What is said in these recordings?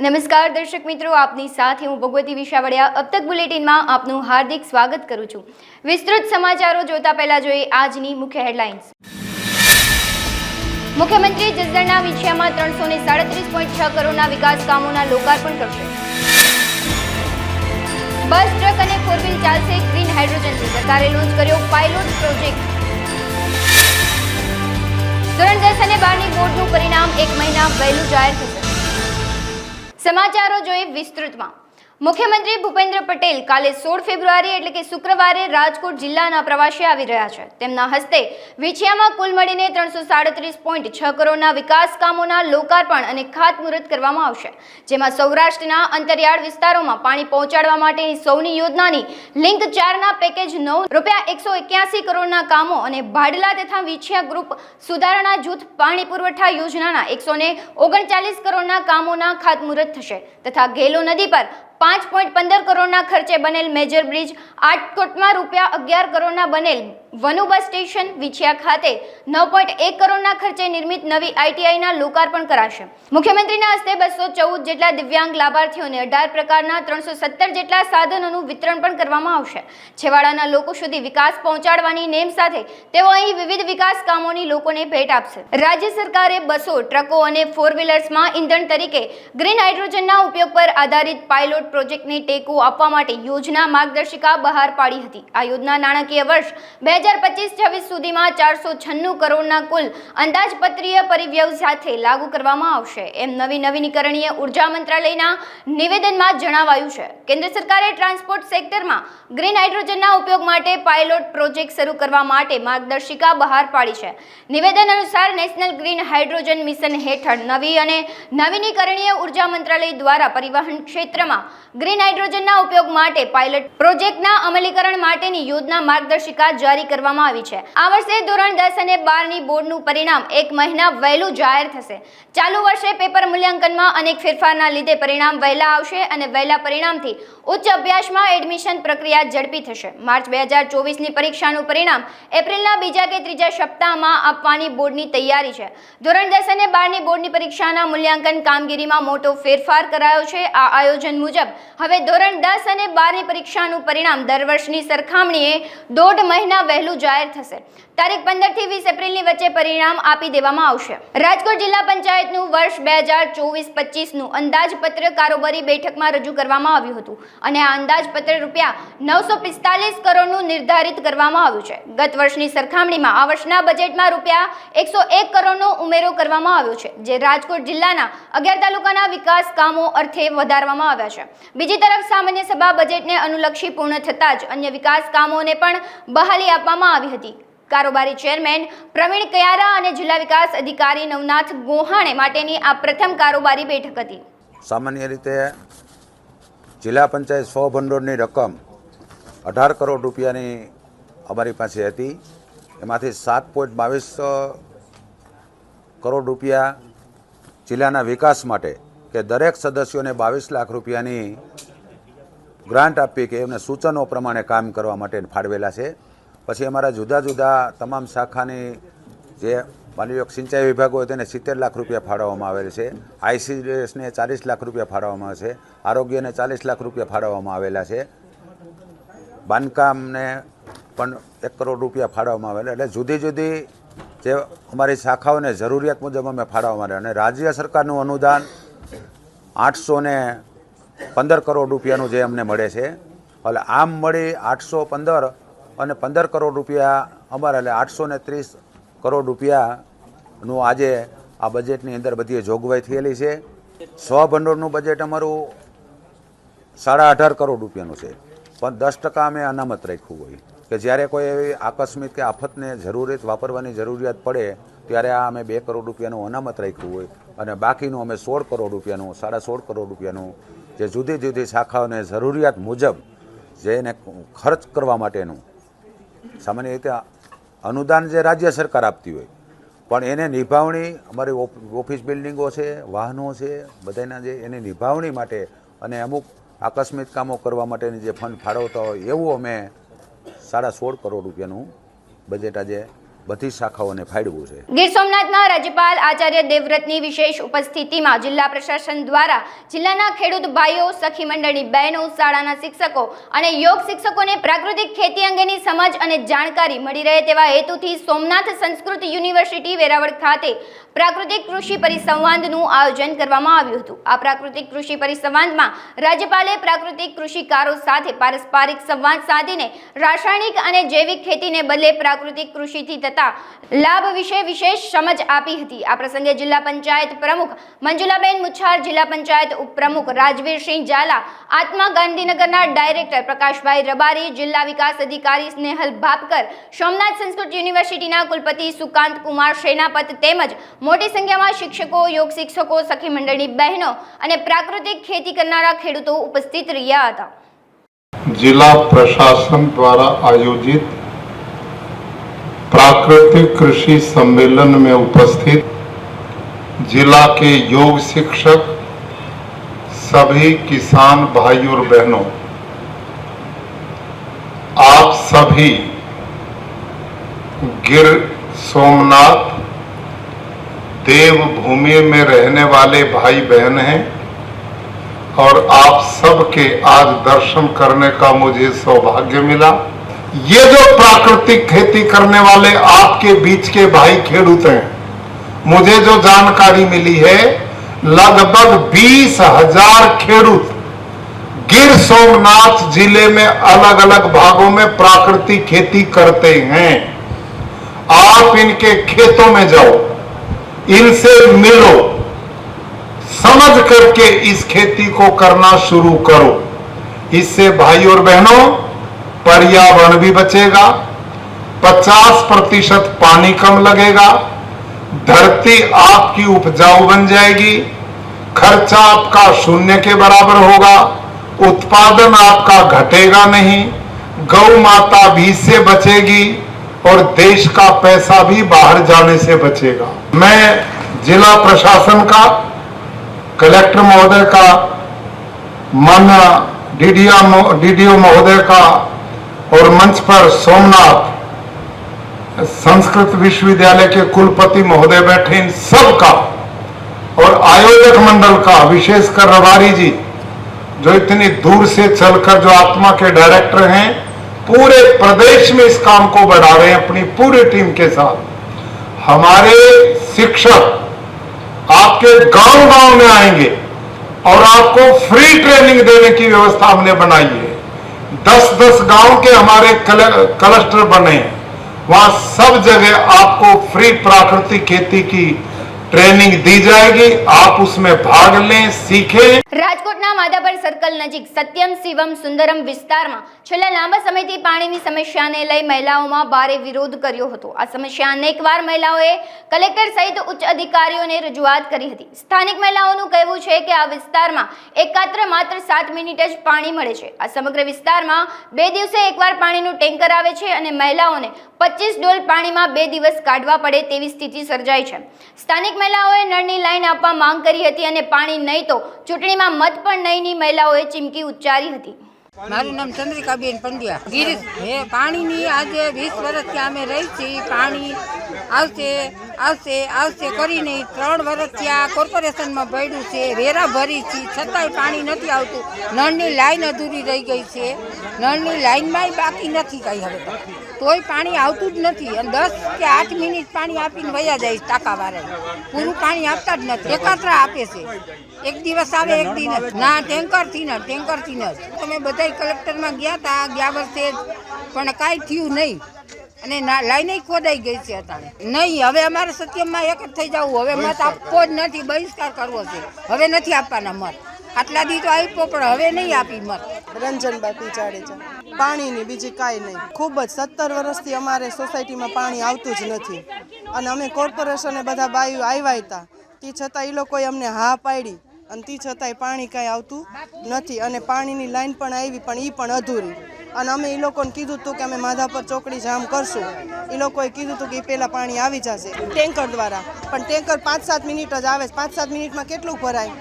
નમસ્કાર દર્શક મિત્રો, આપની સાથે હું ભગવતી વિશાવડિયા અબ તક બુલેટિનમાં આપનું હાર્દિક સ્વાગત કરું છું। વિસ્તૃત સમાચારો જોતા પહેલા જોઈએ આજની મુખ્ય હેડલાઇન્સ। મુખ્યમંત્રી જસદણના વિછિયામાં 337.6 કરોડના વિકાસ કામોના લોકાર્પણ કરશે। બસ, ટ્રક અને 4 વ્હીલ ચાલશે ગ્રીન હાઇડ્રોજનથી, સરકારે લોન્ચ કર્યો પાયલોટ પ્રોજેક્ટ। ધોરણ 10 અને 12ની બોર્ડનું પરિણામ 1 મહિના વહેલું જાહેર થશે। સમાચારો જોઈએ વિસ્તૃતમાં। મુખ્યમંત્રી ભૂપેન્દ્ર પટેલ કાલે 16 ફેબ્રુઆરી એટલે કે શુક્રવારે રાજકોટ જિલ્લાના પ્રવાસે આવી રહ્યા છે। તેમના હસ્તે વિછિયામાં કુલ મળીને 337.6 કરોડના વિકાસ કામોના લોકાર્પણ અને ખાતમુહૂર્ત કરવામાં આવશે, જેમાં સૌરાષ્ટ્રના અંતરિયાળ વિસ્તારોમાં પાણી પહોંચાડવા માટેની સૌની યોજનાની લિંક 4ના પેકેજ 9 રૂપિયા 181 કરોડના કામો અને ભાડલા તથા વિછિયા ગ્રુપ સુધારણા જૂથ પાણી પુરવઠા યોજનાના 139 કરોડના કામોના ખાતમુહૂર્ત થશે તથા ઘેલો નદી પર 5.15 કરોડના ખર્ચે બનેલ મેજર બ્રિજ, આટકોટમાં રૂપિયા 11 કરોડના બનેલ વનુ બસ સ્ટેશન, વિછિયા ખાતે 9.1 કરોડના ખર્ચે નિર્મિત નવી આઈટીઆઈના લોકાર્પણ કરાશે। મુખ્યમંત્રીના હસ્તે 214 જેટલા દિવ્યાંગ લાભાર્થીઓને 18 પ્રકારના 317 જેટલા સાધનોનું વિતરણ પણ કરવામાં આવશે। છેવાડાના લોકો સુધી વિકાસ પહોંચાડવાની નેમ સાથે તેઓ અહીં વિવિધ વિકાસ કામોની લોકોને ભેટ આપશે। રાજ્ય સરકારે બસો, ટ્રકો અને 4 વ્હીલર્સમાં ઇંધણ તરીકે ગ્રીન હાઇડ્રોજનના ઉપયોગ પર આધારિત પાયલોટ પ્રોજેક્ટને ટેકો આપવા માટે યોજના માર્ગદર્શિકા બહાર પાડી હતી। આ યોજના નાણાકીય વર્ષ 2025-26 સુધીમાં 496 કરોડના કુલ અંદાજપત્રીય પરિવ્યય સાથે લાગુ કરવામાં આવશે, એમ નવી નવીનીકરણીય ઉર્જા મંત્રાલયના નિવેદનમાં જણાવાયું છે। કેન્દ્ર સરકારે ટ્રાન્સપોર્ટ સેક્ટરમાં ગ્રીન હાઇડ્રોજનના ઉપયોગ માટે પાયલોટ પ્રોજેક્ટ શરૂ કરવા માટે માર્ગદર્શિકા બહાર પાડી છે। નિવેદન અનુસાર નેશનલ ગ્રીન હાઇડ્રોજન મિશન હેઠળ નવી અને નવીનીકરણીય ઉર્જા મંત્રાલય દ્વારા પરિવહન ક્ષેત્રમાં ગ્રીન હાઇડ્રોજનના ઉપયોગ માટે પાયલટ પ્રોજેક્ટના અમલીકરણ માટેની યોજના માર્ગદર્શિકા જારી કરવામાં આવી છે। આ વર્ષે ધોરણ 10 અને 12ની બોર્ડનું પરિણામ 1 મહિના વહેલું જાહેર થશે। ચાલુ વર્ષે પેપર મૂલ્યાંકનમાં અનેક ફેરફારના લીધે પરિણામ વહેલા આવશે અને વહેલા પરિણામથી ઉચ્ચ અભ્યાસમાં એડમિશન પ્રક્રિયા ઝડપી થશે। માર્ચ 2024ની પરીક્ષાનું પરિણામ એપ્રિલના બીજા કે ત્રીજા સપ્તાહમાં આપવાની બોર્ડની તૈયારી છે। ધોરણ 10 અને 12ની બોર્ડની પરીક્ષાના મૂલ્યાંકન કામગીરીમાં મોટો ફેરફાર કરાયો છે। આ આયોજન મુજબ હવે ધોરણ 10 અને 12ની પરીક્ષાનું પરિણામ દર વર્ષની સરખામણીએ 1.5 મહિના વહેલું જાહેર થશે। તારીખ 15 થી 20 એપ્રિલની વચ્ચે પરિણામ આપી દેવામાં આવશે। રાજકોટ જિલ્લા પંચાયતનું વર્ષ 2024-25નું અંદાજપત્ર કારોબારી બેઠકમાં રજૂ કરવામાં આવ્યું હતું અને આ અંદાજપત્ર રૂપિયા 945 કરોડનું નિર્ધારિત કરવામાં આવ્યું છે। ગત વર્ષની સરખામણીમાં આ વર્ષના બજેટમાં રૂપિયા 101 કરોડનો ઉમેરો કરવામાં આવ્યો છે, જે રાજકોટ જિલ્લાના 11 તાલુકાના વિકાસ કામો અર્થે વધારવામાં આવ્યા છે। બીજી તરફ સામાન્ય સભા બજેટને અનુલક્ષી પૂર્ણ થતાં જ અન્ય વિકાસ કામોને પણ બહાલી આપવામાં આવી હતી। કારોબારી ચેરમેન પ્રવીણ કયારા અને જિલ્લા વિકાસ અધિકારી નવનાથ ગોહાણે માટેની આ પ્રથમ કારોબારી બેઠક હતી। સામાન્ય રીતે જિલ્લા પંચાયત સ્વ ભંડોળની રકમ 18 કરોડ રૂપિયાની અમારી પાસે હતી। એમાંથી 7.22 કરોડ રૂપિયા જિલ્લાના વિકાસ માટે કે દરેક સદસ્યોને 22 લાખ રૂપિયાની ગ્રાન્ટ આપી કે એમને સૂચનો પ્રમાણે કામ કરવા માટે ફાળવેલા છે। પછી અમારા જુદા જુદા તમામ શાખાની જે માની લો સિંચાઈ વિભાગ હોય તેને 70 લાખ રૂપિયા ફાળવવામાં આવેલ છે। આઈસીડીએસને 40 લાખ રૂપિયા ફાળવવામાં આવે છે। આરોગ્યને 40 લાખ રૂપિયા ફાળવવામાં આવેલા છે। બાંધકામને પણ 1 કરોડ રૂપિયા ફાળવવામાં આવેલા। એટલે જુદી જુદી જે અમારી શાખાઓને જરૂરિયાત મુજબ અમે ફાળવવામાં આવે અને રાજ્ય સરકારનું અનુદાન 815 કરોડ રૂપિયાનું જે અમને મળે છે। એટલે આમ મળી 815 અને 15 કરોડ રૂપિયા અમારા, એટલે 830 કરોડ રૂપિયાનું આજે આ બજેટની અંદર બધી જોગવાઈ થયેલી છે। સ્વભંડોળનું બજેટ અમારું 18.5 કરોડ રૂપિયાનું છે, પણ 10% અમે અનામત રાખ્યું હોય કે જ્યારે કોઈ એવી આકસ્મિક કે આફતને જરૂરિયાત વાપરવાની જરૂરિયાત પડે ત્યારે આ અમે 2 કરોડ રૂપિયાનું અનામત રાખ્યું હોય અને બાકીનું અમે 16 કરોડ રૂપિયાનું 16.5 કરોડ રૂપિયાનું જે જુદી જુદી શાખાઓને જરૂરિયાત મુજબ જેને ખર્ચ કરવા માટેનું સામાન્ય રીતે અનુદાન જે રાજ્ય સરકાર આપતી હોય પણ એને નિભાવણી અમારી ઓફિસ બિલ્ડિંગો છે, વાહનો છે, બધાના જે એની નિભાવણી માટે અને અમુક આકસ્મિક કામો કરવા માટેની જે ફંડ ફાળવતા હોય એવું અમે 16.5 કરોડ રૂપિયાનું બજેટ આજે બધી શાખાઓને ફાળવ્યું છે। ગીર સોમનાથમાં રાજ્યપાલ આચાર્ય દેવવ્રતની વિશેષ ઉપસ્થિતિમાં જિલ્લા પ્રશાસન દ્વારા જિલ્લાના ખેડૂત ભાઈઓ, સખી મંડળની બહેનો, શાળાના શિક્ષકો અને યોગ શિક્ષકોને પ્રાકૃતિક ખેતી અંગેની સમજ અને જાણકારી મળી રહે તેવા હેતુથી સોમનાથ સંસ્કૃત યુનિવર્સિટી વેરાવળ ખાતે પ્રાકૃતિક કૃષિ પરિસંવાદનું આયોજન કરવામાં આવ્યું હતું। આ પ્રાકૃતિક કૃષિ પરિસંવાદમાં રાજ્યપાલે પ્રાકૃતિક કૃષિકારો સાથે પારસ્પરિક સંવાદ સાધીને રાસાયણિક અને જૈવિક ખેતીને બદલે પ્રાકૃતિક કૃષિથી થતા લાભ વિશે વિશેષ સમજ આપી હતી। આ પ્રસંગે જિલ્લા પંચાયત પ્રમુખ મંજુલાબેન મુછાર, જિલ્લા પંચાયત ઉપપ્રમુખ રાજવીરસિંહ ઝાલા, આત્મા ગાંધીનગરના ડાયરેક્ટર પ્રકાશભાઈ રબારી, જિલ્લા વિકાસ અધિકારી સ્નેહલ ભાપકર, સોમનાથ સંસ્કૃત યુનિવર્સિટીના કુલપતિ સુકાંત કુમાર સેનાપત તેમજ મોટી સંખ્યામાં શિક્ષકો, યોગ શિક્ષકો, સખી મંડળની બહેનો અને પ્રાકૃતિક ખેતી કરનારા ખેડૂતો ઉપસ્થિત રહ્યા હતા। जिला प्रशासन द्वारा आयोजित प्राकृतिक कृषि सम्मेलन में उपस्थित जिला के योग शिक्षक, सभी किसान भाई और बहनों, आप सभी गिर सोमनाथ देवभूमि में रहने वाले भाई बहन हैं और आप सबके आज दर्शन करने का मुझे सौभाग्य मिला। ये जो प्राकृतिक खेती करने वाले आपके बीच के भाई खेडूत हैं, मुझे जो जानकारी मिली है लगभग 20,000 खेडूत गिर सोमनाथ जिले में अलग अलग भागों में प्राकृतिक खेती करते हैं। आप इनके खेतों में जाओ, इनसे मिलो, समझ करके इस खेती को करना शुरू करो। इससे भाई और बहनों पर्यावरण भी बचेगा, 50% पानी कम लगेगा, धरती आपकी उपजाऊ बन जाएगी, खर्चा आपका शून्य के बराबर होगा, उत्पादन आपका घटेगा नहीं, गौ माता भी से बचेगी और देश का पैसा भी बाहर जाने से बचेगा। मैं जिला प्रशासन का, कलेक्टर महोदय का, माननीय डीडीओ महोदय का और मंच पर सोमनाथ संस्कृत विश्वविद्यालय के कुलपति महोदय बैठे, इन सब का और आयोजक मंडल का, विशेषकर रबारी जी जो इतनी दूर से चलकर जो आत्मा के डायरेक्टर हैं, पूरे प्रदेश में इस काम को बढ़ा रहे हैं अपनी पूरी टीम के साथ। हमारे शिक्षक आपके गांव-गांव में आएंगे और आपको फ्री ट्रेनिंग देने की व्यवस्था हमने बनाई है। 10-10 गांव के हमारे क्लस्टर बने हैं, वहां सब जगह आपको फ्री प्राकृतिक खेती की ट्रेनिंग दी जाएगी। आप उसमें भाग लें, सीखें। રાજકોટના માધાપર સર્કલ નજીક સત્યમ શિવમ સુંદરમ વિસ્તારમાં છેલ્લા લાંબા સમયથી પાણીની સમસ્યાને લઈ મહિલાઓમાં ભારે વિરોધ કર્યો હતો। આ સમસ્યા અનેકવાર મહિલાઓએ કલેક્ટર સહિત ઉચ્ચ અધિકારીઓને રજૂઆત કરી હતી। સ્થાનિક મહિલાઓનું કહેવું છે કે આ વિસ્તારમાં માત્ર 7 મિનિટ જ પાણી મળે છે। આ સમગ્ર વિસ્તારમાં 2 દિવસે એકવાર પાણીનું ટેન્કર આવે છે અને મહિલાઓને 25 ડોલ પાણીમાં 2 દિવસ કાઢવા પડે તેવી સ્થિતિ સર્જાઈ છે। સ્થાનિક મહિલાઓએ નળની લાઈન આપવા માંગ કરી હતી અને પાણી નહીં તો ચૂંટણીમાં મત પણ નહીંની મહિલાઓએ ચીમકી ઉચ્ચારી હતી। મારું નામ ચંદ્રિકાબેન પંડ્યા ગિરીશ હે પાણીની આજે 20 વર્ષથી અમે રહી છીએ। પાણી આવશે આવશે આવશે કરીને 3 વર્ષથી આ કોર્પોરેશનમાં ભર્યું છે, વેરા ભરી છે, છતાંય પાણી નથી આવતું। નળની લાઈન અધૂરી રહી ગઈ છે, નળની લાઈનમાંય બાકી નથી કાંઈ હવે તોય પાણી આવતું જ નથી અને 10 કે 8 મિનિટ પાણી આપીને વયા જાય ટાંકાવાળા, પૂરું પાણી આપતા જ નથી, એકાત્રા આપે છે। એક દિવસ આવે એક દિન ના ટેન્કરથી ન તમે બધા કલેક્ટરમાં ગયા હતા ગયા વર્ષે પણ કાંઈ થયું નહીં અને લાઈને ખોદાઈ ગઈ છે અત્યારે નહીં। હવે અમારે સત્યમમાં એક જ થઈ જવું, હવે મત આપવો જ નથી, બહિષ્કાર કરવો છે, હવે નથી આપવાના મત। આટલા દી તો આપ્યો પણ હવે નહીં આપી મત। રંજનબાપી જાડેજા પાણીની બીજી કાંઈ નહીં, ખૂબ જ 17 વર્ષથી અમારે સોસાયટીમાં પાણી આવતું જ નથી અને અમે કોર્પોરેશને બધા બાયું આવ્યા હતા, તે છતાં એ લોકોએ અમને હા પાડી અને તે છતાંય પાણી કાંઈ આવતું નથી અને પાણીની લાઈન પણ આવી પણ એ પણ અધૂરી અને અમે એ લોકોને કીધું હતું કે અમે માધાપર ચોકડી જામ કરશું, એ લોકોએ કીધું હતું કે એ પહેલાં પાણી આવી જશે ટેન્કર દ્વારા, પણ ટેન્કર 5-7 મિનિટ જ આવે, 5-7 મિનિટમાં કેટલું ભરાય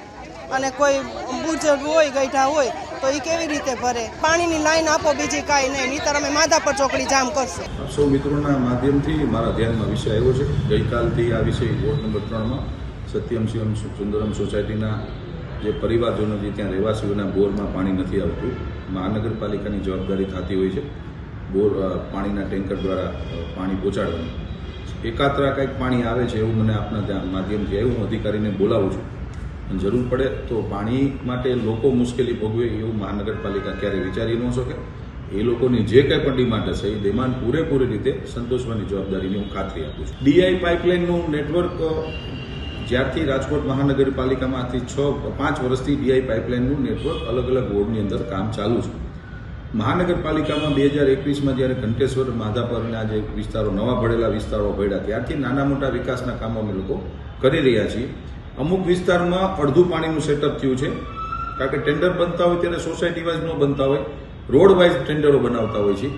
અને કોઈ બુજુર્ગ હોય, ગઈઢા હોય તો એ કેવી રીતે ભરે? પાણીની લાઈન આપો, બીજી કાંઈ નહીં, નહીંતર અમે માધાપર ચોકડી જામ કરશું. સૌ મિત્રોના માધ્યમથી મારા ધ્યાનમાં વિષય આવ્યો છે. ગઈકાલથી આ વિષય વોર્ડ નંબર 3માં સત્યમ શિવમ સુંદરમ સોસાયટીના જે પરિવારજનો જે ત્યાં રહેવાસીઓના બોરમાં પાણી નથી આવતું, મહાનગરપાલિકાની જવાબદારી થતી હોય છે બોર પાણીના ટેન્કર દ્વારા પાણી પહોંચાડવાનું. એકાત્રા કંઈક પાણી આવે છે એવું મને આપના ત્યાં માધ્યમથી આવ્યું. હું અધિકારીને બોલાવું છું. જરૂર પડે તો પાણી માટે લોકો મુશ્કેલી ભોગવે એવું મહાનગરપાલિકા ક્યારેય વિચારી ન શકે. એ લોકોની જે કંઈ પણ ડિમાન્ડ હશે એ ડિમાન્ડ પૂરેપૂરી રીતે સંતોષવાની જવાબદારીની હું ખાતરી આપું છું. ડીઆઈ પાઇપલાઇનનું નેટવર્ક જ્યારથી રાજકોટ મહાનગરપાલિકામાંથી 5 વર્ષથી ડીઆઈ પાઇપલાઇનનું નેટવર્ક અલગ અલગ વોર્ડની અંદર કામ ચાલુ છે. મહાનગરપાલિકામાં 2021માં જ્યારે ઘંટેશ્વર, માધાપરના જે વિસ્તારો, નવા ભળેલા વિસ્તારો ભળ્યા, ત્યારથી નાના મોટા વિકાસના કામો અમે લોકો કરી રહ્યા છીએ. અમુક વિસ્તારમાં અડધું પાણીનું સેટઅપ થયું છે, કારણ કે ટેન્ડર બનતા હોય ત્યારે સોસાયટી વાઇઝ ન બનતા હોય, રોડ વાઇઝ ટેન્ડરો બનાવતા હોય છે.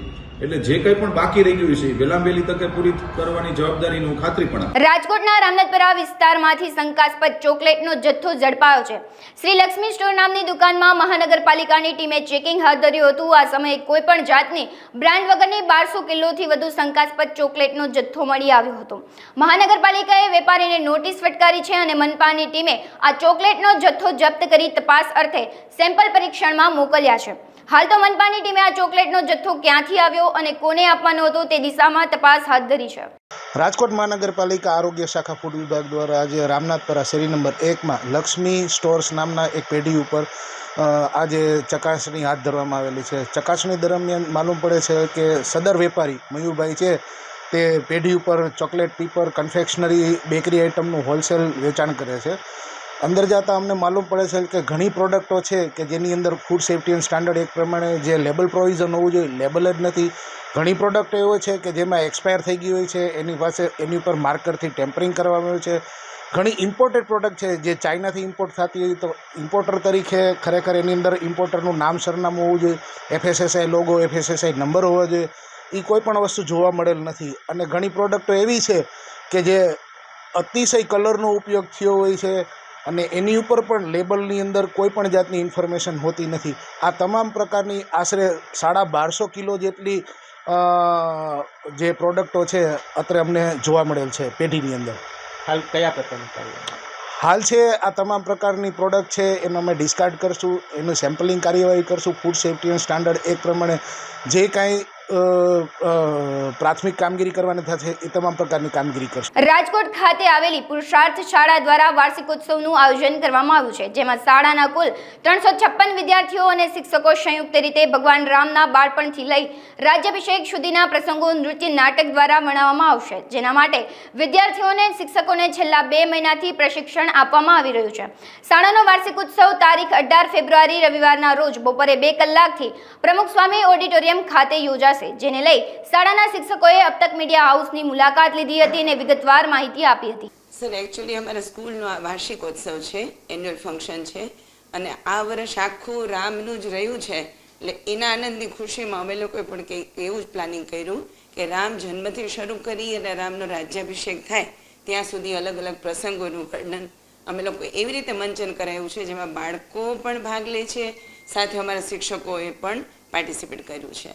એટલે જે કંઈ પણ બાકી રહી ગયું છે વહેલામાં વહેલી તકે પૂરી કરવાની જવાબદારીની હું ખાતરી પણ આપું. રાજકોટના રામનાથપરા વિસ્તારમાંથી શંકાસ્પદ ચોકલેટનો જથ્થો ઝડપાયો છે. શ્રી લક્ષ્મી સ્ટોર નામની દુકાનમાં મહાનગરપાલિકાની ટીમે ચેકિંગ હાથ ધર્યું હતું. આ સમયે કોઈપણ જાતની બ્રાન્ડ વગરની 1200 કિલોથી વધુ શંકાસ્પદ ચોકલેટનો જથ્થો મળી આવ્યો હતો. મહાનગરપાલિકાએ વેપારીને નોટિસ ફટકારી છે અને મનપાની ટીમે આ ચોકલેટનો જથ્થો જપ્ત કરી તપાસ અર્થે સેમ્પલ પરીક્ષણમાં મોકલ્યા છે. હાલ તો મનપાની ટીમે આ ચોકલેટનો જથ્થો ક્યાંથી આવ્યો અને કોને આપવાનો હતો તે દિશામાં તપાસ હાથ ધરી છે. રાજકોટ મહાનગરપાલિકા આરોગ્ય શાખા ફૂડ વિભાગ દ્વારા આજે રામનાથપરા શેરી નંબર 1માં લક્ષ્મી સ્ટોર્સ નામના એક પેઢી ઉપર આજે ચકાસણી હાથ ધરવામાં આવેલી છે. ચકાસણી દરમિયાન માલુમ પડે છે કે સદર વેપારી મયુરભાઈ છે તે પેઢી ઉપર ચોકલેટ, પીપર, કન્ફેક્શનરી, બેકરી આઇટમનું હોલસેલ વેચાણ કરે છે. અંદર જતાં અમને માલુમ પડે છે કે ઘણી પ્રોડક્ટો છે કે જેની અંદર ફૂડ સેફ્ટી એન્ડ સ્ટાન્ડર્ડ એક પ્રમાણે જે લેબલ પ્રોવિઝન હોવું જોઈએ લેબલ જ નથી. ઘણી પ્રોડક્ટો એવો છે કે જેમાં એક્સપાયર થઈ ગઈ હોય છે, એની ઉપર માર્કરથી ટેમ્પરિંગ કરવામાં આવ્યું છે. ઘણી ઇમ્પોર્ટેડ પ્રોડક્ટ છે જે ચાઇનાથી ઇમ્પોર્ટ થતી હોય તો ઇમ્પોર્ટર તરીકે ખરેખર એની અંદર ઇમ્પોર્ટરનું નામ, સરનામું હોવું જોઈએ, FSSAI લોગો, FSSAI નંબર હોવા જોઈએ. એ કોઈ પણ વસ્તુ જોવા મળેલ નથી. અને ઘણી પ્રોડક્ટો એવી છે કે જે અતિશય કલરનો ઉપયોગ થયો હોય છે અને એની ઉપર પણ લેબલની અંદર કોઈ પણ જાતની ઇન્ફોર્મેશન હોતી નથી. આ તમામ પ્રકારની આશરે 1250 કિલો જેટલી જે પ્રોડક્ટો છે અત્રે અમને જોવા મળેલ છે પેઢીની અંદર. હાલ કયા પ્રકારની હાલ છે આ તમામ પ્રકારની પ્રોડક્ટ છે એનું અમે ડિસ્કાર્ડ કરશું, એનું સેમ્પલિંગ કાર્યવાહી કરશું. ફૂડ સેફ્ટી એન્ડ સ્ટાન્ડર્ડ એક પ્રમાણે જે કાંઈ પ્રાથમિક કામગીરી કરવાની થશે એ તમામ પ્રકારની કામગીરી કરશે. રાજકોટ ખાતે આવેલી પુરુષાર્થ શાળા દ્વારા વાર્ષિકોત્સવનું આયોજન કરવામાં આવ્યું છે, જેમાં શાળાના કુલ 356 વિદ્યાર્થીઓ અને શિક્ષકો સંયુક્ત રીતે ભગવાન રામના બાળપણથી લઈ રાજ્યાભિષેક સુધીના પ્રસંગો નૃત્ય નાટક દ્વારા મનાવવામાં આવશે. જેના માટે વિદ્યાર્થીઓને શિક્ષકોને છેલ્લા 2 મહિનાથી પ્રશિક્ષણ આપવામાં આવી રહ્યું છે. શાળાનો વાર્ષિકોત્સવ તારીખ 18 ફેબ્રુઆરી રવિવારના રોજ બપોરે 2 કલાકથી પ્રમુખ સ્વામી ઓડિટોરિયમ ખાતે યોજાશે, જેને લઈ શાળાના શિક્ષકોએ અબ તક મીડિયા હાઉસની મુલાકાત લીધી હતી અને વિગતવાર માહિતી આપી હતી. સર, એકચ્યુઅલી અમારા સ્કૂલનો આ વાર્ષિકોત્સવ છે, એન્યુઅલ ફંક્શન છે અને આ વર્ષ આખું રામનું જ રહ્યું છે. એટલે એના આનંદની ખુશીમાં અમે લોકોએ પણ કંઈક એવું જ પ્લાનિંગ કર્યું કે રામ જન્મથી શરૂ કરી અને રામનો રાજ્યાભિષેક થાય ત્યાં સુધી અલગ અલગ પ્રસંગોનું વર્ણન અમે લોકો એવી રીતે મંચન કરાયું છે જેમાં બાળકો પણ ભાગ લે છે, સાથે અમારા શિક્ષકોએ પણ પાર્ટિસિપેટ કર્યું છે.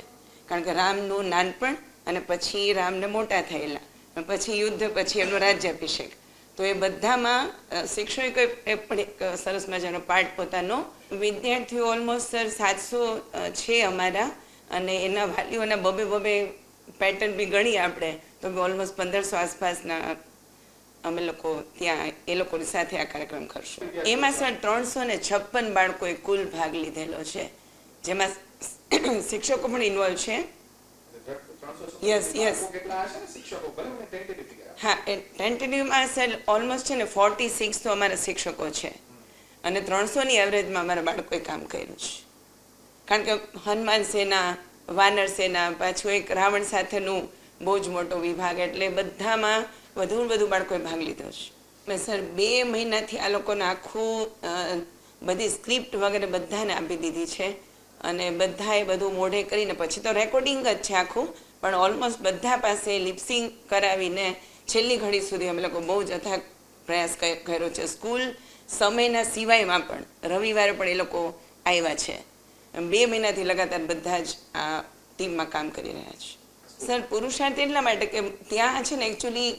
કારણ કે રામનું નાનપણ અને પછી રામને મોટા થયેલા, પછી યુદ્ધ, પછી એમનો રાજ્યાભિષેક, તો એ બધામાં શિક્ષકોએ પણ એક સરસ મજાનો પાર્ટ પોતાનો. વિદ્યાર્થીઓ ઓલમોસ્ટ સર 700 છે અમારા અને એના વાલીઓના બબે પેટર્ન બી ગણી આપણે તો ઓલમોસ્ટ 1500 આસપાસના અમે લોકો ત્યાં એ લોકોની સાથે આ કાર્યક્રમ કરશું. એમાં સર 356 બાળકોએ કુલ ભાગ લીધેલો છે, જેમાં શિક્ષકો પણ ઇન્વોલ્વ છે. યસ હા, ટેન્ટેટિવમાં સર ઓલમોસ્ટ છે ને 46 તો અમારા શિક્ષકો છે અને 300ની એવરેજમાં અમારા બાળકોએ કામ કર્યું છે. કારણ કે હનુમાન સેના, વાનર સેના, પાછું એક રાવણ સાથેનું બહુ જ મોટો વિભાગ, એટલે બધામાં વધુ બાળકોએ ભાગ લીધો છે. મેં સર 2 મહિનાથી આ લોકોને આખું બધી સ્ક્રિપ્ટ વગેરે બધાને આપી દીધી છે અને બધાએ બધું મોઢે કરીને પછી તો રેકોર્ડિંગ જ છે આખું, પણ ઓલમોસ્ટ બધા પાસે લિપસિંગ કરાવીને છેલ્લી ઘડી સુધી અમે લોકો બહુ જ અથાગ પ્રયાસ કર્યો છે. સ્કૂલ સમયના સિવાયમાં પણ રવિવારે પણ એ લોકો આવ્યા છે 2 મહિનાથી લગાતાર બધા જ આ ટીમમાં કામ કરી રહ્યા છે. સર, પુરુષાર્થ એટલા માટે કે ત્યાં છે ને એકચ્યુઅલી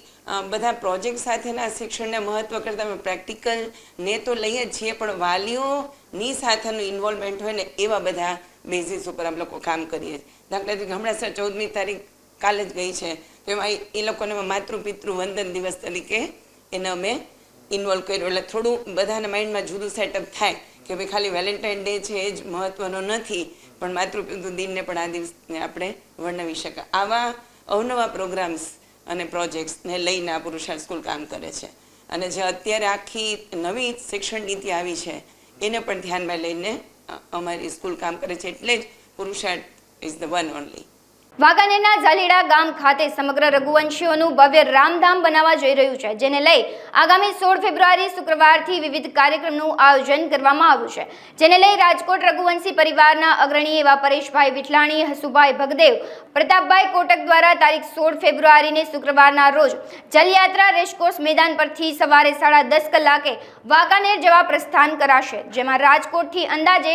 બધા પ્રોજેક્ટ સાથેના શિક્ષણના મહત્વ કરતાં અમે પ્રેક્ટિકલને તો લઈએ જ છીએ, પણ વાલીઓની સાથેનું ઇન્વોલ્વમેન્ટ હોય ને એવા બધા બેઝિસ ઉપર અમે લોકો કામ કરીએ. દાખલા તરીકે હમણાં સર 14મી તારીખ કાલે જ ગઈ છે, તો એમાં એ લોકોને માતૃપિતૃ વંદન દિવસ તરીકે એને અમે ઇન્વોલ્વ કર્યું. એટલે થોડું બધાના માઇન્ડમાં જુદું સેટઅપ થાય કે ભાઈ ખાલી વેલેન્ટાઇન ડે છે એ જ મહત્વનો નથી, પણ માતૃપિતૃ દિનને પણ આ દિવસને આપણે વર્ણવી શકાય. આવા અવનવા પ્રોગ્રામ્સ અને પ્રોજેક્ટ્સને લઈને આ પુરુષાર્થ સ્કૂલ કામ કરે છે. અને જે અત્યારે આખી નવી શિક્ષણ નીતિ આવી છે એને પણ ધ્યાનમાં લઈને અમારી સ્કૂલ કામ કરે છે. એટલે જ પુરુષાર્થ ઇઝ ધ વન ઓનલી. વાંકાનેરના ઝાલીડા ગામ ખાતે સમગ્ર રઘુવંશીઓનું ભવ્ય રામધામ બનાવવા જઈ રહ્યું છે, જેને લઈ આગામી 16 ફેબ્રુઆરી શુક્રવારથી વિવિધ કાર્યક્રમનું આયોજન કરવામાં આવ્યું છે. જેને લઈ રાજકોટ રઘુવંશી પરિવારના અગ્રણી એવા પરેશભાઈ વિઠલાણી, હસુભાઈ ભગદેવ, પ્રતાપભાઈ કોટક દ્વારા તારીખ 16 ફેબ્રુઆરીને શુક્રવારના રોજ જલયાત્રા રેસકોર્સ મેદાન પરથી સવારે 10:30 કલાકે વાંકાનેર જવા પ્રસ્થાન કરાશે, જેમાં રાજકોટથી અંદાજે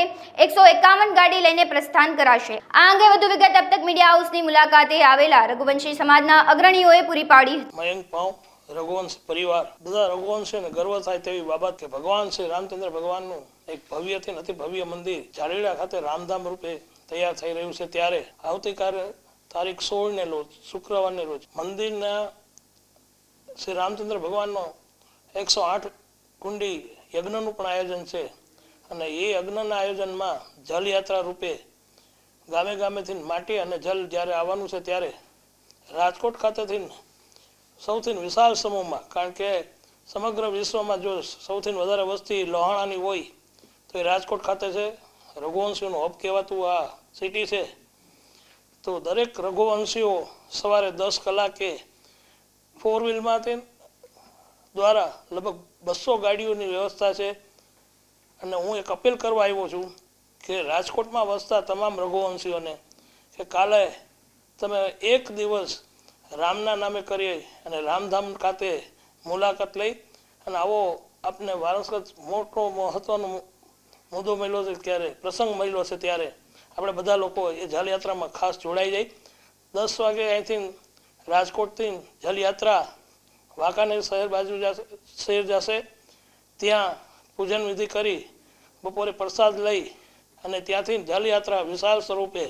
151 ગાડી લઈને પ્રસ્થાન કરાશે. આ અંગે વધુ વિગત અબ તક મીડિયા હાઉસની મુલાકાતે આવેલા રઘુવંશી સમાજના અગ્રણીઓએ પૂરી પાડી. મયંક પાઉ, રઘુવંશ પરિવાર, બધા રઘુવંશીઓને ગર્વ થાય તેવી બાબત કે ભગવાન શ્રી રામચંદ્ર ભગવાનનું એક ભવ્યથી અતિ ભવ્ય મંદિર ઝાલીડા ખાતે રામધામ રૂપે તૈયાર થઈ રહ્યું છે. ત્યારે આવતીકાલે તારીખ 16 ને રોજ શુક્રવારને રોજ મંદિરના શ્રી રામચંદ્ર ભગવાનનો 108 કુંડી યજ્ઞનું પણ આયોજન છે. અને એ યજ્ઞના આયોજનમાં જલયાત્રા રૂપે ગામે ગામેથી માટી અને જલ જ્યારે આવવાનું છે ત્યારે રાજકોટ ખાતેથી સૌથી વિશાળ સમૂહમાં, કારણ કે સમગ્ર વિશ્વમાં જો સૌથી વધારે વસ્તી લોહાણાની હોય તો એ રાજકોટ ખાતે છે. રઘુવંશીઓનું હબ કહેવાતું આ સિટી છે. તો દરેક રઘુવંશીઓ સવારે 10 કલાકે 4 વ્હીલમાંથી દ્વારા લગભગ 200 ગાડીઓની વ્યવસ્થા છે. અને હું એક અપીલ કરવા આવ્યો છું કે રાજકોટમાં વસતા તમામ રઘુવંશીઓને કે કાલે તમે એક દિવસ રામના નામે કરી અને રામધામ ખાતે મુલાકાત લઈ અને આવો આપને વારસગત મોટો મહત્વનો મુદ્દો મળ્યો છે, ત્યારે પ્રસંગ મળ્યો છે, ત્યારે આપણે બધા લોકો એ જલયાત્રામાં ખાસ જોડાઈ જાય. 10 વાગે અહીંથી રાજકોટથી જલયાત્રા વાંકાનેર શહેર બાજુ શહેર જશે. ત્યાં પૂજન વિધિ કરી બપોરે પ્રસાદ લઈ અને ત્યાંથી જલયાત્રા વિશાળ સ્વરૂપે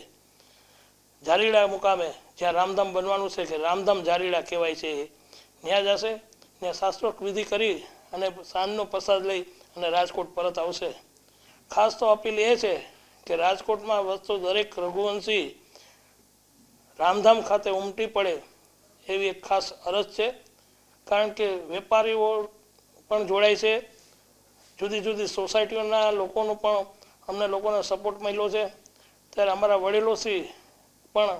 ઝાલીડા મુકામે જ્યાં રામધામ બનવાનું છે કે રામધામ ઝાલીડા કહેવાય છે, ત્યાં જશે. ત્યાં શાસ્ત્રોક્ત વિધિ કરી અને સાંજનો પ્રસાદ લઈ અને રાજકોટ પરત આવશે. ખાસ તો અપીલ એ છે કે રાજકોટમાં વસતો દરેક રઘુવંશી રામધામ ખાતે ઉમટી પડે એવી એક ખાસ અરજ છે. કારણ કે વેપારીઓ પણ જોડાય છે, જુદી જુદી સોસાયટીઓના લોકોનો પણ અમને લોકોને સપોર્ટ મળ્યો છે. ત્યારે અમારા વડીલોશ્રી પણ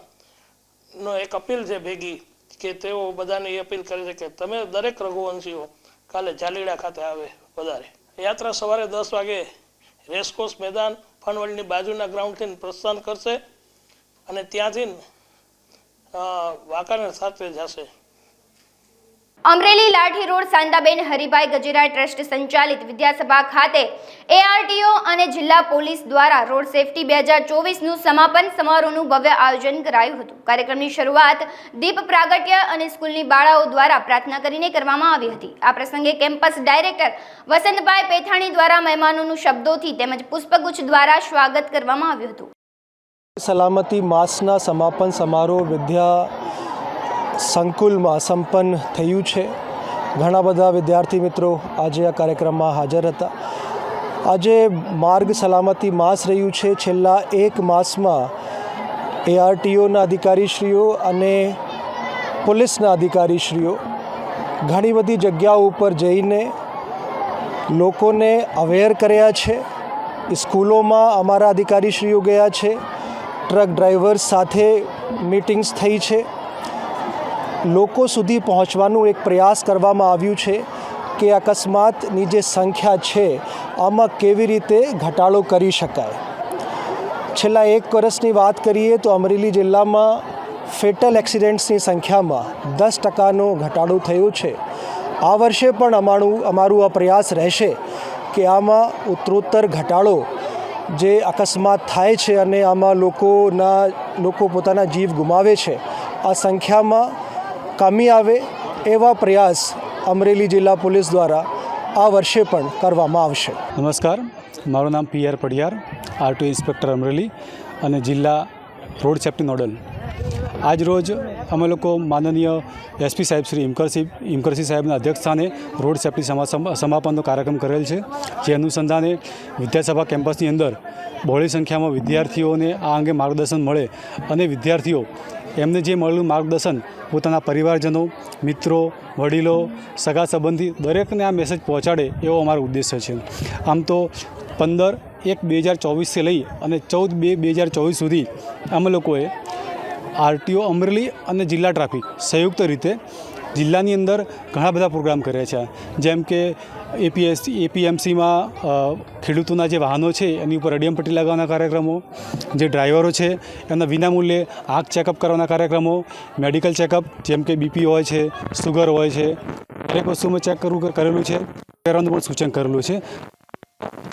નો એક અપીલ છે ભેગી કે તેઓ બધાને એ અપીલ કરે છે કે તમે દરેક રઘુવંશીઓ કાલે ઝાલીડા ખાતે આવે વધારે. યાત્રા સવારે 10 વાગે રેસકોર્સ મેદાન ફનવલની બાજુના ગ્રાઉન્ડથી પ્રસ્થાન કરશે અને ત્યાંથી વાંકાનેર સાથે જશે. અમરેલી લાઠી રોડ શાંતાબેન હરિભાઈ ગજેરા ટ્રસ્ટ સંચાલિત વિદ્યાસભા ખાતે ARTO અને જિલ્લા પોલીસ દ્વારા રોડ સેફટી 2024નું સમાપન સમારોહનું ભવ્ય આયોજન કરાયું હતું. કાર્યક્રમની શરૂઆત દીપ પ્રાગટ્ય અને સ્કૂલની બાળાઓ દ્વારા પ્રાર્થના કરીને કરવામાં આવી હતી. આ પ્રસંગે કેમ્પસ ડાયરેક્ટર વસંતભાઈ પેથાણી દ્વારા મહેમાનોનું શબ્દોથી તેમજ પુષ્પગુચ્છ દ્વારા સ્વાગત કરવામાં આવ્યું હતું. સલામતી માસના સમાપન સમારોહ વિદ્યા સંકુલમાં સંપન્ન થયું છે. ઘણા બધા વિદ્યાર્થી મિત્રો આજે આ કાર્યક્રમમાં હાજર હતા. આજે માર્ગ સલામતી માસ રહ્યું છે. છેલ્લા 1 માસમાં ARTOના અધિકારીશ્રીઓ અને પોલીસના અધિકારીશ્રીઓ ઘણી બધી જગ્યાઓ ઉપર જઈને લોકોને અવેર કર્યા છે. સ્કૂલોમાં અમારા અધિકારીશ્રીઓ ગયા છે, ટ્રક ડ્રાઈવર્સ સાથે મીટિંગ્સ થઈ છે. લોકો સુધી પહોંચવાનું એક પ્રયાસ કરવામાં આવ્યું છે કે અકસ્માતની જે સંખ્યા છે આમાં કેવી રીતે ઘટાડો કરી શકાય. છેલ્લા 1 વર્ષની વાત કરીએ તો અમરેલી જિલ્લામાં ફેટલ એક્સિડન્ટ્સની સંખ્યામાં 10% ઘટાડો થયો છે. આ વર્ષે પણ અમારું આ પ્રયાસ રહેશે કે આમાં ઉત્તરોત્તર ઘટાડો જે અકસ્માત થાય છે અને આમાં લોકો પોતાના જીવ ગુમાવે છે, આ સંખ્યામાં કમી આવે એવા પ્રયાસ અમરેલી જિલ્લા પોલીસ દ્વારા આ વર્ષે પણ કરવામાં આવશે. નમસ્કાર, મારું નામ PR Padiyar, RTO inspector Amreli અને જિલ્લા રોડ સેફ્ટી નોડલ. આજ રોજ અમે લોકો માનનીય SP સાહેબ શ્રી ઇમકરસિંહ સાહેબના અધ્યક્ષસ્થાને રોડ સેફ્ટી સમાપનનો કાર્યક્રમ કરેલ છે. જે અનુસંધાને વિદ્યાસભા કેમ્પસની અંદર બહોળી સંખ્યામાં વિદ્યાર્થીઓને આ અંગે માર્ગદર્શન મળે અને વિદ્યાર્થીઓ એમને જે મળેલું માર્ગદર્શન પોતાના પરિવારજનો, મિત્રો, વડીલો, સગા સંબંધી દરેકને આ મેસેજ પહોંચાડે એવો અમારો ઉદ્દેશ્ય છે. આમ તો 15/1/2024 લઈ અને 14/2/2024 સુધી અમે લોકોએ RTO અમરેલી અને જિલ્લા ટ્રાફિક સંયુક્ત રીતે જિલ્લાની અંદર ઘણા બધા પ્રોગ્રામ કર્યા છે. જેમ કે APMCમાં ખેડૂતોના જે વાહનો છે એની ઉપર અડિયમ પટ્ટી લગાવવાના કાર્યક્રમો, જે ડ્રાઈવરો છે એમના વિનામૂલ્યે આંખ ચેકઅપ કરવાના કાર્યક્રમો, મેડિકલ ચેકઅપ જેમ કે BP હોય છે, સુગર હોય છે, દરેક વસ્તુમાં ચેક કરેલું છે. પહેરવાનું પણ સૂચન કરેલું છે.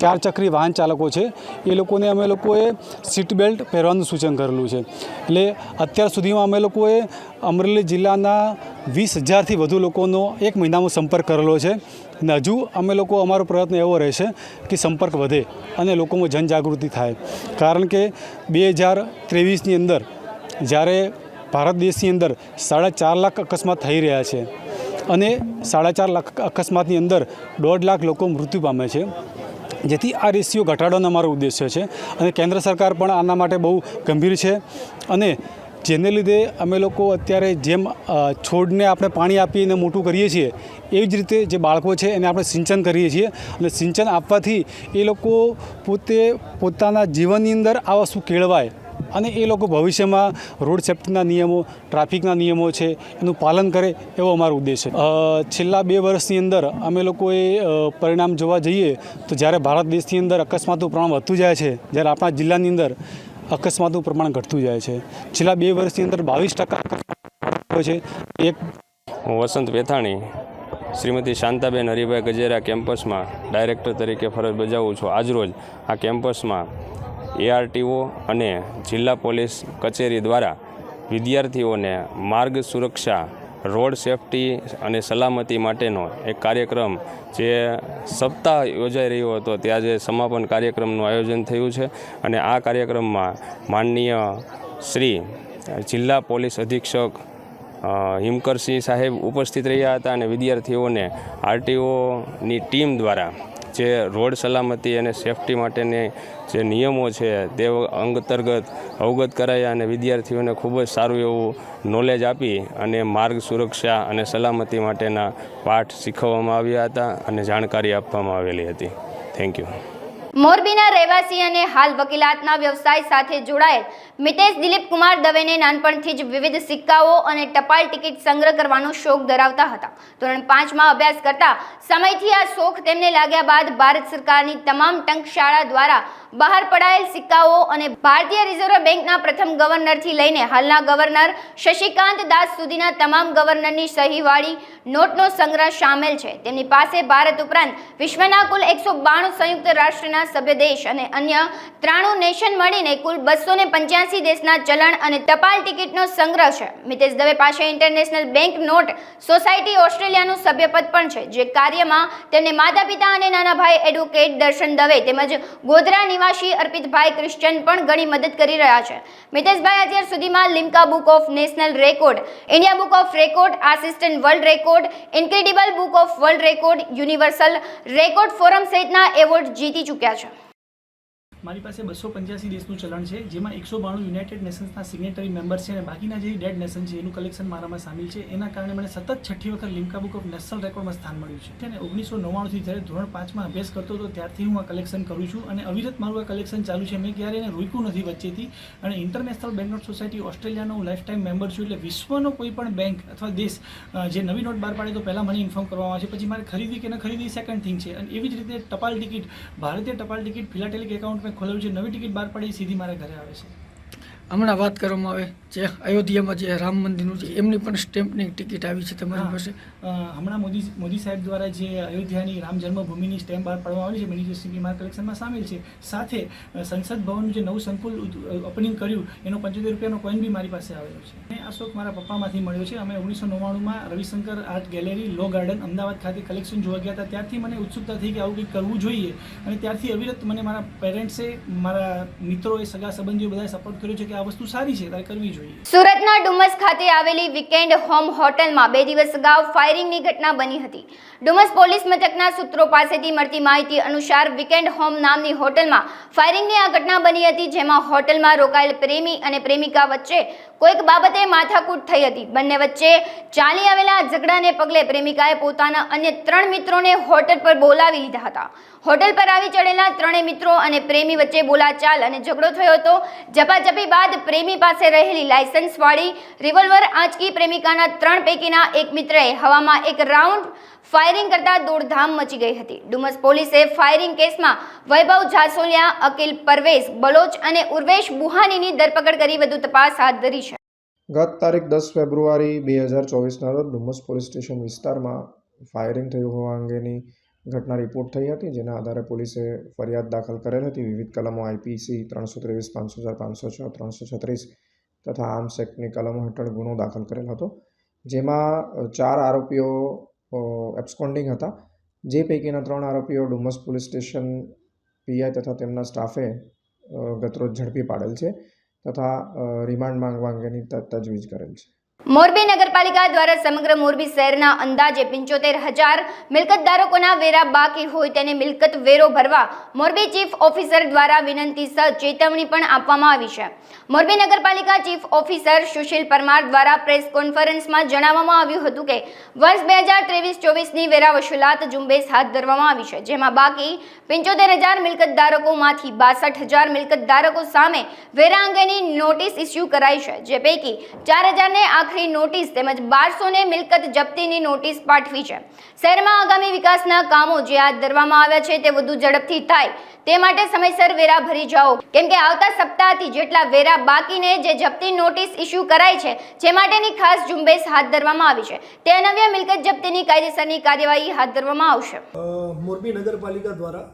4 ચક્રી વાહન ચાલકો છે એ લોકોને અમે લોકોએ સીટ બેલ્ટ પહેરવાનું સૂચન કરેલું છે. એટલે અત્યાર સુધીમાં અમે લોકોએ અમરેલી જિલ્લાના 20,000થી વધુ લોકોનો એક મહિનામાં સંપર્ક કરેલો છે. અને હજુ અમે લોકો અમારો પ્રયત્ન એવો રહેશે કે સંપર્ક વધે અને લોકોમાં જનજાગૃતિ થાય. કારણ કે 2023ની અંદર જ્યારે ભારત દેશની અંદર 4.5 લાખ અકસ્માત થઈ રહ્યા છે અને 4.5 લાખ અકસ્માતની અંદર 1.5 લાખ લોકો મૃત્યુ પામે છે, જેથી આ રેશિયો ઘટાડવાનો અમારો ઉદ્દેશ્ય છે. અને કેન્દ્ર સરકાર પણ આના માટે બહુ ગંભીર છે. અને જેને લીધે અમે લોકો અત્યારે જેમ છોડને આપણે પાણી આપીને મોટું કરીએ છીએ એવી જ રીતે જે બાળકો છે એને આપણે સિંચન કરીએ છીએ. અને સિંચન આપવાથી એ લોકો પોતાના જીવનની અંદર આ વસ્તુ કેળવાય અને એ લોકો ભવિષ્યમાં રોડ સેફ્ટીના નિયમો, ટ્રાફિકના નિયમો છે એનું પાલન કરે એવો અમારો ઉદ્દેશ છે. છેલ્લા 2 વર્ષની અંદર અમે લોકોએ પરિણામ જોવા જઈએ તો જ્યારે ભારત દેશની અંદર અકસ્માતનું પ્રમાણ વધતું જાય છે, જ્યારે આપણા જિલ્લાની અંદર અકસ્માતનું પ્રમાણ ઘટતું જાય છે. છેલ્લા 2 વર્ષની અંદર 22% છે. હું વસંત વેથાણી શ્રીમતી શાંતાબેન હરિભાઈ ગજેરા કેમ્પસમાં ડાયરેક્ટર તરીકે ફરજ બજાવું છું. આજરોજ આ કેમ્પસમાં ARTO અને જિલ્લા પોલીસ કચેરી દ્વારા વિદ્યાર્થીઓને માર્ગ સુરક્ષા, રોડ સેફ્ટી અને સલામતી માટેનો એક કાર્યક્રમ જે સપ્તાહ યોજાઈ રહ્યો હતો ત્યાં જે સમાપન કાર્યક્રમનું આયોજન થયું છે. અને આ કાર્યક્રમમાં માનનીય શ્રી જિલ્લા પોલીસ અધિક્ષક હિમકરસિંહ સાહેબ ઉપસ્થિત રહ્યા હતા અને વિદ્યાર્થીઓને RTOની ટીમ દ્વારા જે રોડ સલામતી અને સેફ્ટી માટેની જે નિયમો છે તે અંતર્ગત અવગત કરાયા અને વિદ્યાર્થીઓને ખૂબ જ સારું એવું નોલેજ આપી અને માર્ગ સુરક્ષા અને સલામતી માટેના પાઠ શીખવવામાં આવ્યા હતા અને જાણકારી આપવામાં આવેલી હતી. Thank you. મોરબીના રહેવાસી અને હાલ વકીલાતના વ્યવસાય સાથે જોડાયેલ મિતેશ દિલીપ કુમાર દવેને નાનપણથી જ વિવિધ સિક્કાઓ અને ટપાલ ટિકિટ સંગ્રહ કરવાનો શોખ ધરાવતા હતા. ધોરણ 5માં અભ્યાસ કરતા સમયથી આ શોખ તેમને લાગ્યા બાદ ભારત સરકારની તમામ ટંકશાળા દ્વારા બહાર પડાયેલ સિક્કાઓ અને ભારતીય રિઝર્વ બેંકના પ્રથમ ગવર્નરથી લઈને હાલના ગવર્નર શશિકાંત દાસ સુધીના તમામ ગવર્નરની સહીવાળી નોટનો સંગ્રહ સામેલ છે. તેમની પાસે ભારત ઉપરાંત વિશ્વના કુલ 192 સંયુક્ત રાષ્ટ્રના સભ્ય દેશ અને અન્ય 93 નેશન મળીને કુલ 285 દેશના ચલણ અને ટપાલ ટિકિટનો સંગ્રહ છે. મિતેશ દવે પાસે ઇન્ટરનેશનલ બેંક નોટ સોસાયટી ઓસ્ટ્રેલિયાનું સભ્યપદ પણ છે, જે કાર્યમાં તેમને માતા પિતા અને નાના ભાઈ એડવોકેટ દર્શન દવે તેમજ ગોધરા નિવાસી અર્પિતભાઈ ક્રિશ્ચન પણ ઘણી મદદ કરી રહ્યા છે. મિતેશભાઈ અત્યાર સુધીમાં Limca book of national record, India book of record, assistant world record, incredible book of world record, universal record forum સહિતના એવોર્ડ જીતી ચૂક્યા છે. મારી પાસે 285 દેશનું ચલણ છે, જેમાં 192 યુનાઇટેડ નેશન્સના સિગ્નેટરી મેમ્બર છે અને બાકીના જે ડેડ નેશન છે એનું કલેક્શન મારામાં સામેલ છે. એના કારણે મને સતત 6ઠ્ઠી વખત લિમ્કા બુક ઓફ નેશનલ રેકોર્ડમાં સ્થાન મળ્યું છે. અને 1999થી જ્યારે ધોરણ 5માં અભ્યાસ કરતો હતો ત્યારથી હું આ કલેક્શન કરું છું અને અવિરત મારું આ કલેક્શન ચાલુ છે. મેં ક્યારે એને રોક્યું નથી વચ્ચેથી. અને ઇન્ટરનેશનલ બેંક નોટ સોસાયટી ઓસ્ટ્રેલિયાનો હું લાઈફ ટાઈમ મેમ્બર છું. એટલે વિશ્વનો કોઈ પણ બેંક અથવા દેશ જે નવી નોટ બહાર પાડે તો પહેલાં મને ઇન્ફોર્મ કરવામાં આવે છે, પછી મારે ખરીદી કે ન ખરીદી સેકન્ડ થિંગ છે. અને એવી જ રીતે ટપાલ ટિકિટ, ભારતીય ટપાલ ટિકિટ ફિલાટેલિક એકાઉન્ટ મેં ખોલાવ્યું છે. નવી ટિકિટ બહાર પાડી સીધી મારા ઘરે આવે છે. હમણાં વાત કરવામાં આવે જે અયોધ્યામાં જે રામ મંદિરનું છે એમની પણ સ્ટેમ્પની ટિકિટ આવી છે તમારી પાસે. હમણાં મોદી સાહેબ દ્વારા જે અયોધ્યાની રામ જન્મભૂમિની સ્ટેમ્પ બહાર પાડવામાં આવી છે મિનિસ્ટ્રી માર્ક કલેક્શનમાં સામેલ છે. સાથે સંસદ ભવનનું જે નવું સંકુલ ઓપનિંગ કર્યું એનો 75 રૂપિયાનો કોઈન બી મારી પાસે આવેલો છે. અને આ શોખ મારા પપ્પામાંથી મળ્યો છે. અમે 1999માં રવિશંકર આર્ટ ગેલેરી લો ગાર્ડન અમદાવાદ ખાતે કલેક્શન જોવા ગયા હતા. ત્યારથી મને ઉત્સુકતા થઈ કે આવું કંઈક કરવું જોઈએ અને ત્યારથી અવિરત મને મારા પેરેન્ટ્સે, મારા મિત્રોએ, સગા સંબંધીઓ બધાએ સપોર્ટ કર્યો છે કે આ વસ્તુ સારી છે, તારે કરવી જોઈએ. સુરતના ડુમસ ખાતે આવેલી વીકેન્ડ હોમ હોટલમાં 2 દિવસ અગાઉ ફાયરિંગની ઘટના બની હતી. ડુમસ પોલીસ મથકના સૂત્રો પાસેથી મળતી માહિતી અનુસાર વીકેન્ડ હોમ નામની હોટલમાં ફાયરિંગની આ ઘટના બની હતી, જેમાં હોટલમાં રોકાયેલ પ્રેમી અને પ્રેમિકા વચ્ચે કોઈક બાબતે માથાકૂટ થઈ હતી. બંને વચ્ચે ચાલી આવેલા ઝઘડાને પગલે પ્રેમિકાએ પોતાના અન્ય 3 મિત્રોને હોટલ પર બોલાવી લીધા હતા. હોટલ પર આવી ચડેલા 3 મિત્રો અને પ્રેમી વચ્ચે બોલાચાલ અને ઝઘડો થયો હતો. ઝપાઝપી બાદ પ્રેમી પાસે રહેલી લાયસન્સવાળી રિવોલ્વર આંચકી પ્રેમિકાના 3 પૈકીના એક મિત્રએ હવામાં એક રાઉન્ડ ફાયરિંગ કરતા દોડધામ મચી ગઈ હતી. ડુમસ પોલીસે ફાયરિંગ કેસમાં વૈભવ જાસોલિયા, અકિલ પરવેઝ બલોચ અને ઉર્વેશ બુહાનીની ધરપકડ કરી વધુ તપાસ હાથ ધરી છે. ગત તારીખ 10 ફેબ્રુઆરી 2024ના રોજ ડુમસ પોલીસ સ્ટેશન વિસ્તારમાં ફાયરિંગ થયું હોવા અંગેની ઘટના રિપોર્ટ થઈ હતી, જેના આધારે પોલીસે ફરિયાદ દાખલ કરેલ હતી. વિવિધ કલમો IPC 323, 504, 506, 336 તથા આર્મ્સ એક્ટની કલમો હેઠળ ગુનો દાખલ કરેલ હતો, જેમાં 4 આરોપીઓ એબ્સ્કોન્ડિંગ હતા, જે પૈકીના 3 આરોપીઓ ડુમસ પોલીસ સ્ટેશન PI તથા તેમના સ્ટાફે ગતરોજ ઝડપી પાડેલ છે તથા રિમાન્ડ માંગવા અંગેની તજવીજ કરેલ છે. મોરબી નગરપાલિકા દ્વારા સમગ્ર મોરબી શહેરના અંદાજે 75,000 મિલકત ધારકોના વેરા બાકી હોય તેને મિલકત વેરો ભરવા મોરબી ચીફ ઓફિસર દ્વારા વિનંતી સહ ચેતવણી પણ આપવામાં આવી છે. મોરબી નગરપાલિકા ચીફ ઓફિસર સુશીલ પરમાર દ્વારા પ્રેસ કોન્ફરન્સમાં જણાવવામાં આવ્યું હતું કે વર્ષ 2023-24ની વેરા વસૂલાત ઝુંબેશ હાથ ધરવામાં આવી છે, જેમાં બાકી 75,000 મિલકત ધારકોમાંથી 62,000 મિલકત ધારકો સામે વેરા અંગેની નોટિસ ઇસ્યુ કરાઈ છે, જે પૈકી 4,000ને આખરી નોટિસ તેમજ 1200ને મિલકત જપ્તીની નોટિસ પાઠવી છે. શહેરમાં આગામી વિકાસના કામો જે હાથ ધરવામાં આવ્યા છે તે વધુ ઝડપથી થાય તે માટે સમયસર વેરા ભરી જાઓ, કેમ કે આવતા સપ્તાહથી જેટલા વેરા બાકીને જે જપ્તી નોટિસ ઇસ્યુ કરાઈ છે જે માટેની ખાસ ઝુંબેશ હાથ ધરવામાં આવી છે, તે અનવ્ય મિલકત જપ્તીની કાયદેસરની કાર્યવાહી હાથ ધરવામાં આવશે. મોરબી નગરપાલિકા દ્વારા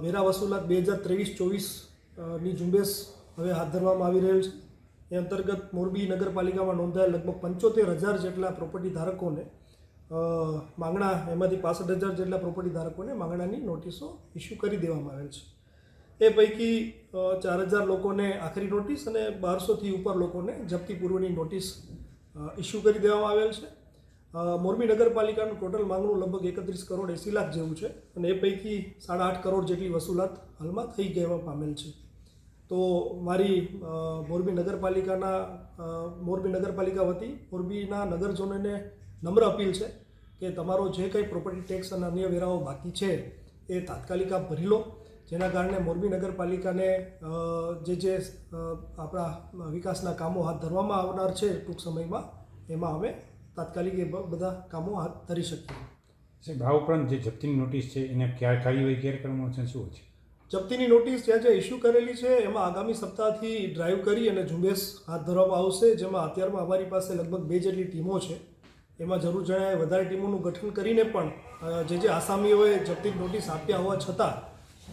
વેરા વસૂલાત 2023-24ની ઝુંબેશ હવે હાથ ધરવામાં આવી રહેલ છે. એ અંતર્ગત મોરબી નગરપાલિકામાં નોંધાયેલ લગભગ 75,000 જેટલા પ્રોપર્ટી ધારકોને માંગણા, એમાંથી 65,000 જેટલા પ્રોપર્ટી ધારકોને માંગણાની નોટિસો ઇસ્યુ કરી દેવામાં આવેલ છે. એ પૈકી 4,000 લોકોને આખરી નોટિસ અને 1200થી ઉપર લોકોને જપ્તી પૂર્વની નોટિસ ઇસ્યુ કરી દેવામાં આવેલ છે. મોરબી નગરપાલિકાનું ટોટલ માંગણું લગભગ 31 કરોડ 80 લાખ જેવું છે અને એ પૈકી 8.5 કરોડ જેટલી વસૂલાત હાલમાં થઈ જવા પામેલ છે. તો મારી મોરબી નગરપાલિકા વતી મોરબીના નગરજનોને નમ્ર અપીલ છે કે તમારો જે કંઈ પ્રોપર્ટી ટેક્સ અને અન્ય વેરાઓ બાકી છે એ તાત્કાલિક આપ ભરી લો, જેના કારણે મોરબી નગરપાલિકાને જે આપણા વિકાસના કામો હાથ ધરવામાં આવનાર છે ટૂંક સમયમાં, એમાં અમે તાત્કાલિક એ બધા કામો હાથ ધરી શકીએ. આ ઉપરાંત જે જપ્તીની નોટિસ છે એને ક્યારે કાર્યવાહી ક્યારે કરવામાં છે, શું છે? જપ્તીની નોટિસ જ્યાં ઇસ્યુ કરેલી છે એમાં આગામી સપ્તાહથી ડ્રાઈવ કરી અને ઝુંબેશ હાથ ધરવામાં આવશે, જેમાં અત્યારમાં અમારી પાસે લગભગ 2 જેટલી ટીમો છે. એમાં જરૂર જણાય વધારે ટીમોનું ગઠન કરીને પણ જે આસામીઓએ જપ્તી નોટિસ આપ્યા હોવા છતાં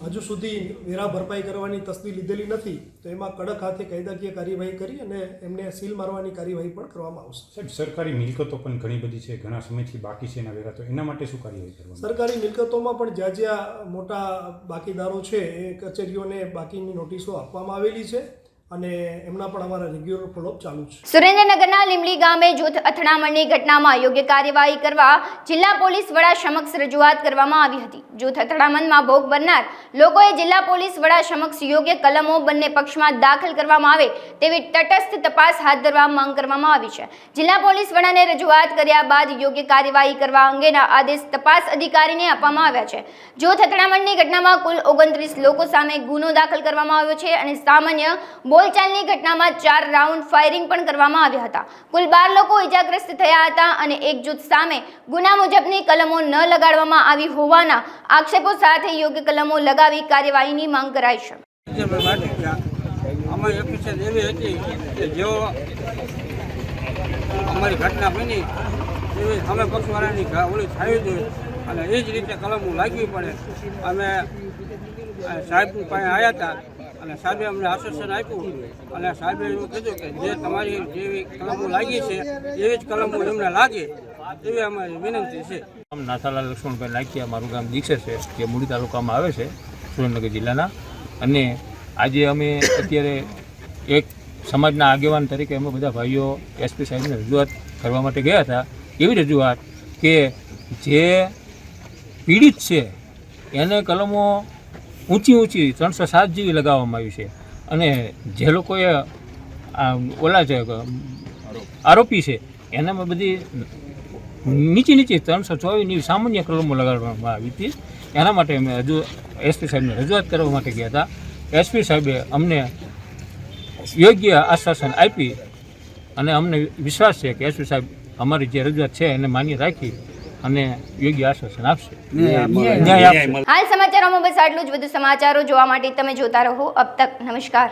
હજુ સુધી વેરા ભરપાઈ કરવાની તસ્દી લીધેલી નથી, તો એમાં કડક હાથે કાયદાકીય કાર્યવાહી કરી અને એમને સીલ મારવાની કાર્યવાહી પણ કરવામાં આવશે. સાહેબ, સરકારી મિલકતો પણ ઘણી બધી છે, ઘણા સમયથી બાકી છે એના વેરા, તો એના માટે શું કાર્યવાહી કરવાની? સરકારી મિલકતોમાં પણ જ્યાં મોટા બાકીદારો છે એ કચેરીઓને બાકીની નોટિસો આપવામાં આવેલી છે અને એમના પણ અમારા રેગ્યુલર ફોલોઅપ ચાલુ છે. સુરેન્દ્રનગરના લીમડી ગામે જૂથ અથડામણની ઘટનામાં યોગ્ય કાર્યવાહી કરવા જિલ્લા પોલીસ વડા સમક્ષ રજૂઆત કરવામાં આવી હતી. જૂથ અથડામણમાં ભોગ બનનાર લોકોએ જિલ્લા પોલીસ વડા સમક્ષ યોગ્ય કલમો બંને પક્ષમાં દાખલ કરવામાં આવે તેવી તટસ્થ તપાસ હાથ ધરવા માંગ કરવામાં આવી છે. જિલ્લા પોલીસ વડાને રજૂઆત કર્યા બાદ યોગ્ય કાર્યવાહી કરવા અંગેના આદેશ તપાસ અધિકારીને આપવામાં આવ્યા છે. જૂથ અથડામણની ઘટનામાં કુલ 29 લોકો સામે ગુનો દાખલ કરવામાં આવ્યો છે અને સામાન્ય બોલચાલની ઘટનામાં 4 રાઉન્ડ ફાયરિંગ પણ કરવામાં આવ્યા હતા. કુલ 12 લોકો ઇજાગ્રસ્ત થયા હતા અને એક જૂથ સામે ગુના મુજબની કલમો ન લગાડવામાં આવી હોવાના આક્ષેપો સાથે યોગ્ય કલમો લગાવી કાર્યવાહીની માંગ કરાઈ છે. અમારી અપેક્ષા એવી હતી કે જેઓ અમારી ઘટના બની એવી અમે પક્ષવાળાની ઓલી થવી જોઈએ અને એ જ રીતે કલમો લાગવી પડે. અમે સાહેબ પાસે આવ્યા હતા અને સાહેબે અમને આશ્વાસન આપ્યું અને સાહેબે એવું કીધું કે જે તમારી જેવી કલમો લાગી છે એવી જ કલમો એમને લાગે એવી અમારી વિનંતી છે. નાથાલાલ લક્ષ્મણભાઈ નાખિયા, મારું ગામ દીક્ષર છે, જે મૂડી તાલુકામાં આવે છે, સુરેન્દ્રનગર જિલ્લાના. અને આજે અમે અત્યારે એક સમાજના આગેવાન તરીકે અમે બધા ભાઈઓ એસપી સાહેબને રજૂઆત કરવા માટે ગયા હતા. એવી રજૂઆત કે જે પીડિત છે એને કલમો ઊંચી 307 જેવી લગાવવામાં આવી છે અને જે લોકોએ ઓલા છે આરોપી છે એનામાં બધી નીચી 324ની સામાન્ય કલમો લગાડવામાં આવી હતી. એના માટે અમે એસપી સાહેબને રજૂઆત કરવા માટે ગયા હતા. એસપી સાહેબે અમને યોગ્ય આશ્વાસન આપી અને અમને વિશ્વાસ છે કે એસપી સાહેબ અમારી જે રજૂઆત છે એને માન્ય રાખી અને યોગ્ય આશ્વાસન આપશે, ન્યાય આપશે. હાલ સમાચારોમાં બસ આટલું જ. વધુ સમાચારો જોવા માટે તમે જોતા રહો અબ તક. નમસ્કાર.